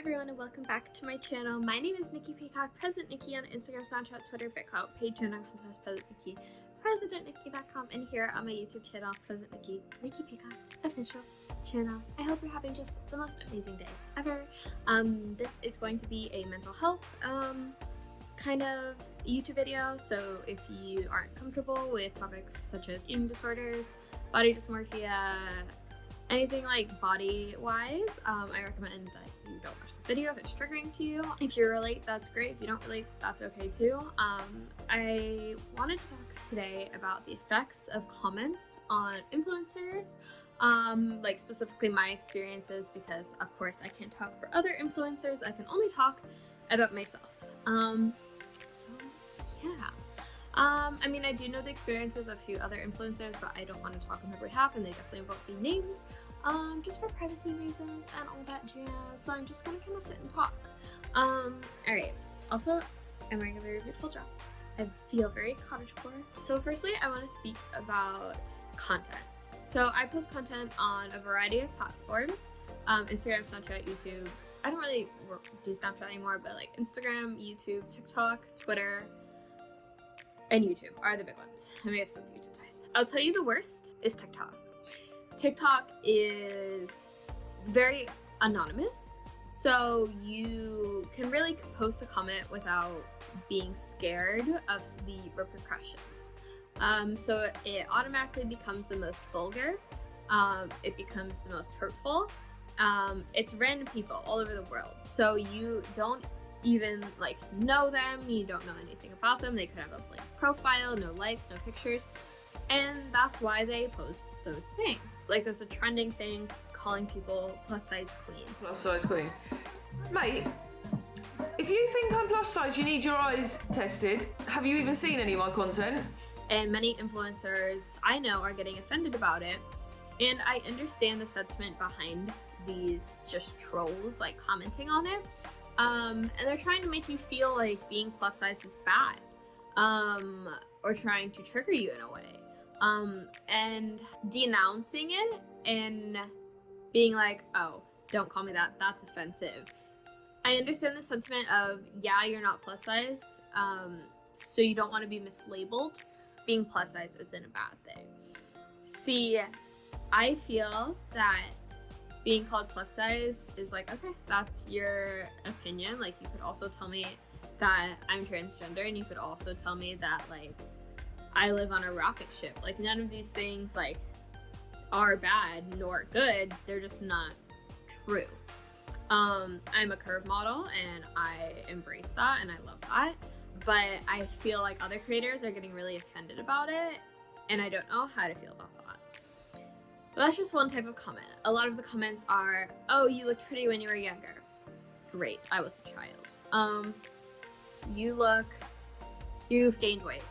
everyone, and welcome back to my channel. My name is Nikki Peacock, Presidentniki on Instagram, Snapchat, Twitter, BitClout, Patreon.com/Presidentniki, Presidentniki.com, and here on my YouTube channel, Presidentniki, Nikki Peacock official channel. I hope you're having just the most amazing day ever. This is going to be a mental health kind of YouTube video, so if you aren't comfortable with topics such as eating disorders, body dysmorphia, anything like body-wise, I recommend that you don't watch this video if it's triggering to you. If you relate, that's great. If you don't relate, that's okay too. I wanted to talk today about the effects of comments on influencers, like specifically my experiences, because of course I can't talk for other influencers. I can only talk about myself. So yeah. I mean, I do know the experiences of a few other influencers, but I don't want to talk on their behalf, and they definitely won't be named, just for privacy reasons and all that jazz. So I'm just gonna kind of sit and talk. Alright. Also, I'm wearing a very beautiful dress. I feel very cottagecore. So firstly, I want to speak about content. So I post content on a variety of platforms, Instagram, Snapchat, YouTube. I don't really do Snapchat anymore, but like Instagram, YouTube, TikTok, Twitter, and YouTube are the big ones. I may have said YouTube twice. I'll tell you the worst is TikTok. TikTok is very anonymous, so you can really post a comment without being scared of the repercussions. So it automatically becomes the most vulgar. It becomes the most hurtful. It's random people all over the world, so you don't even like know them, you don't know anything about them. They could have a blank profile, no likes, no pictures, and that's why they post those things. Like there's a trending thing calling people plus size queen. Plus size queen. Mate, if you think I'm plus size, you need your eyes tested. Have you even seen any of my content? And many influencers I know are getting offended about it, and I understand the sentiment behind these just trolls like commenting on it. And they're trying to make you feel like being plus size is bad, or trying to trigger you in a way, and denouncing it and being like, oh, don't call me that, that's offensive. I understand the sentiment of, yeah, you're not plus size, so you don't want to be mislabeled. Being plus size isn't a bad thing. See, I feel that being called plus size is like, okay, that's your opinion. Like, you could also tell me that I'm transgender, and you could also tell me that like I live on a rocket ship. Like, none of these things like are bad nor good. They're just not true. I'm a curve model, and I embrace that, and I love that. But I feel like other creators are getting really offended about it, and I don't know how to feel about that. But that's just one type of comment. A lot of the comments are, oh, you looked pretty when you were younger. Great, I was a child. You've gained weight.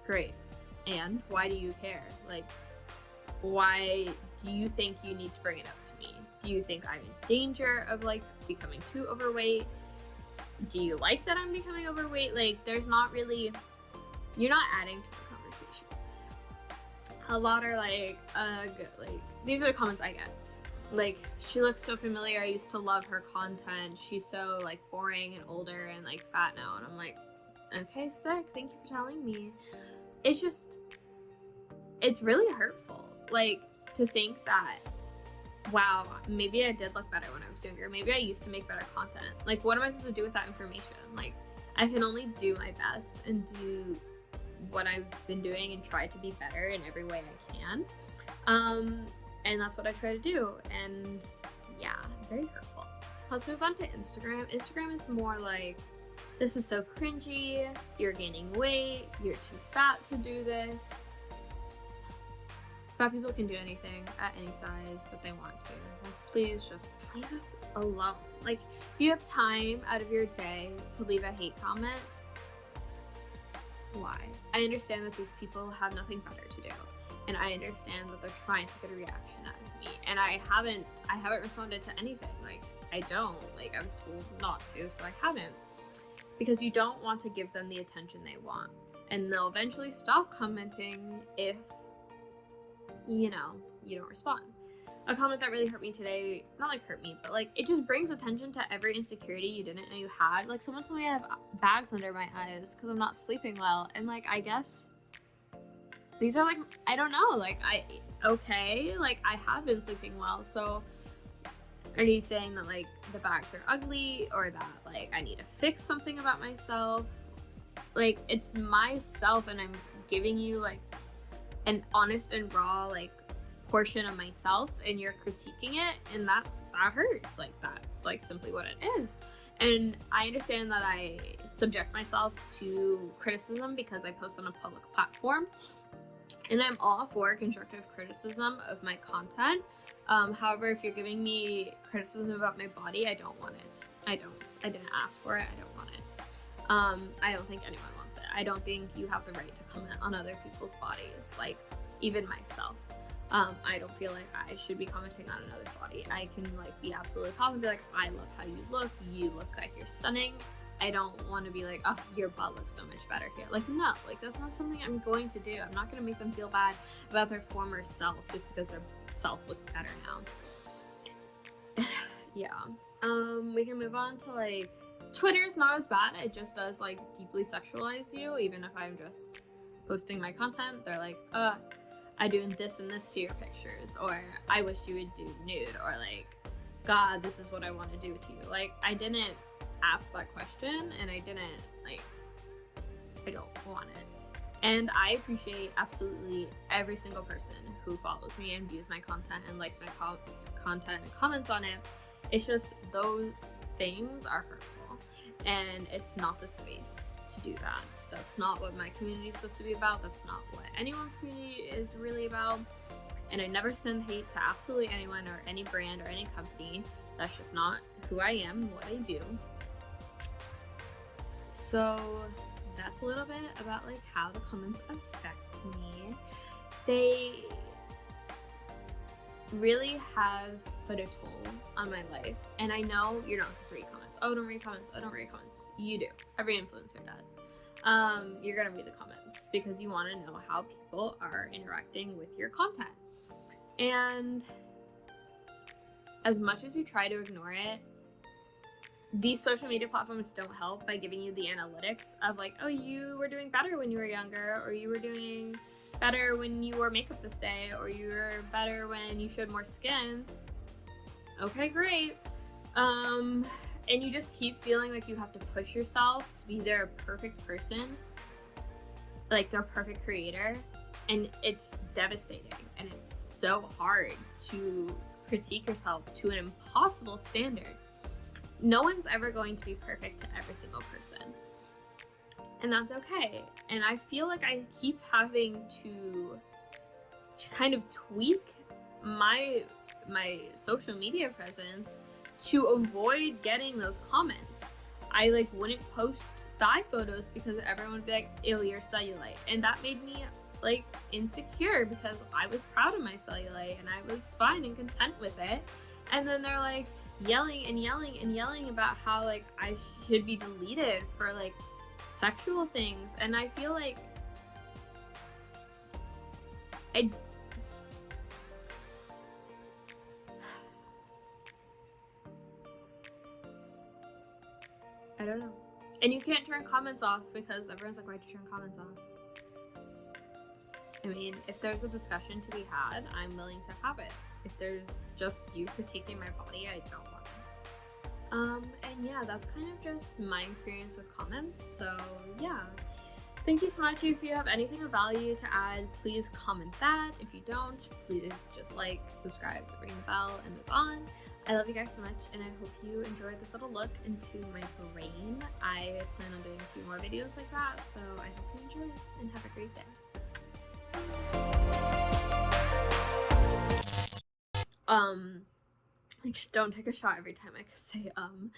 Great. And why do you care? Like, why do you think you need to bring it up to me? Do you think I'm in danger of like becoming too overweight? Do you like that I'm becoming overweight? Like, there's not really, you're not adding to the conversation. A lot are like, these are the comments I get. Like, she looks so familiar, I used to love her content. She's so like boring and older and like fat now. And I'm like, okay, sick, thank you for telling me. It's just, it's really hurtful. Like, to think that, wow, maybe I did look better when I was younger. Maybe I used to make better content. Like, what am I supposed to do with that information? Like, I can only do my best and do what I've been doing and try to be better in every way I can. And that's what I try to do. And yeah, very hurtful. Let's move on to Instagram. Instagram is more like, this is so cringy, you're gaining weight, you're too fat to do this. Fat people can do anything at any size that they want to. Please just leave us alone. Like, if you have time out of your day to leave a hate comment, why? I understand that these people have nothing better to do, and I understand that they're trying to get a reaction out of me, and I haven't responded to anything. Like, I don't. Like, I was told not to, so I haven't. Because you don't want to give them the attention they want, and they'll eventually stop commenting if, you know, you don't respond. a comment that really hurt me today, not like hurt me, but like it just brings attention to every insecurity you didn't know you had. Like someone told me I have bags under my eyes because I'm not sleeping well, and like I guess these are like, I don't know, like like I have been sleeping well, so are you saying that like the bags are ugly, or that like I need to fix something about myself? Like it's myself, and I'm giving you like an honest and raw like portion of myself, and you're critiquing it, and that hurts. Like that's like simply what it is. And I understand that I subject myself to criticism because I post on a public platform, and I'm all for constructive criticism of my content. However, if you're giving me criticism about my body, I don't want it. I didn't ask for it. I don't want it. I don't think anyone wants it. I don't think you have the right to comment on other people's bodies, like even myself. I don't feel like I should be commenting on another's body. I can like be absolutely positive and be like, I love how you look like you're stunning. I don't want to be like, oh, your butt looks so much better here. Like, no, like that's not something I'm going to do. I'm not going to make them feel bad about their former self just because their self looks better now. Yeah. We can move on to like, Twitter's not as bad. It just does like deeply sexualize you. Even if I'm just posting my content, they're like, I'm doing this and this to your pictures, or I wish you would do nude, or like, God, this is what I want to do to you. Like, I didn't ask that question, and I don't want it. And I appreciate absolutely every single person who follows me and views my content and likes my content and comments on it. It's just those things are hurtful, and it's not the space to do that. That's not what my community is supposed to be about. That's not what anyone's community is really about. And I never send hate to absolutely anyone or any brand or any company. That's just not who I am, what I do. So that's a little bit about like how the comments affect me. They really have put a toll on my life. And I know you're not supposed to read comments. Oh, don't read comments. Oh, don't read comments. You do. Every influencer does. You're gonna read the comments because you want to know how people are interacting with your content. And as much as you try to ignore it, these social media platforms don't help by giving you the analytics of like, oh, you were doing better when you were younger, or you were doing better when you wore makeup this day, or you were better when you showed more skin. Okay, great. And you just keep feeling like you have to push yourself to be their perfect person, like their perfect creator. And it's devastating, and it's so hard to critique yourself to an impossible standard. No one's ever going to be perfect to every single person, and that's okay. And I feel like I keep having to kind of tweak my social media presence to avoid getting those comments. I like wouldn't post thigh photos because everyone would be like, ew, you're cellulite. And that made me like insecure because I was proud of my cellulite and I was fine and content with it. And then they're like yelling and yelling and yelling about how like I should be deleted for like sexual things. And I feel like I don't know. And you can't turn comments off because everyone's like, why'd you turn comments off? I mean, if there's a discussion to be had, I'm willing to have it. If there's just you critiquing my body, I don't want it. And yeah, that's kind of just my experience with comments. So yeah, thank you so much. If you have anything of value to add, please comment that. If you don't, please just like, subscribe, ring the bell, and move on. I love you guys so much, and I hope you enjoyed this little look into my brain. I plan on doing a few more videos like that, so I hope you enjoy it, and have a great day. Like, just don't take a shot every time I say um.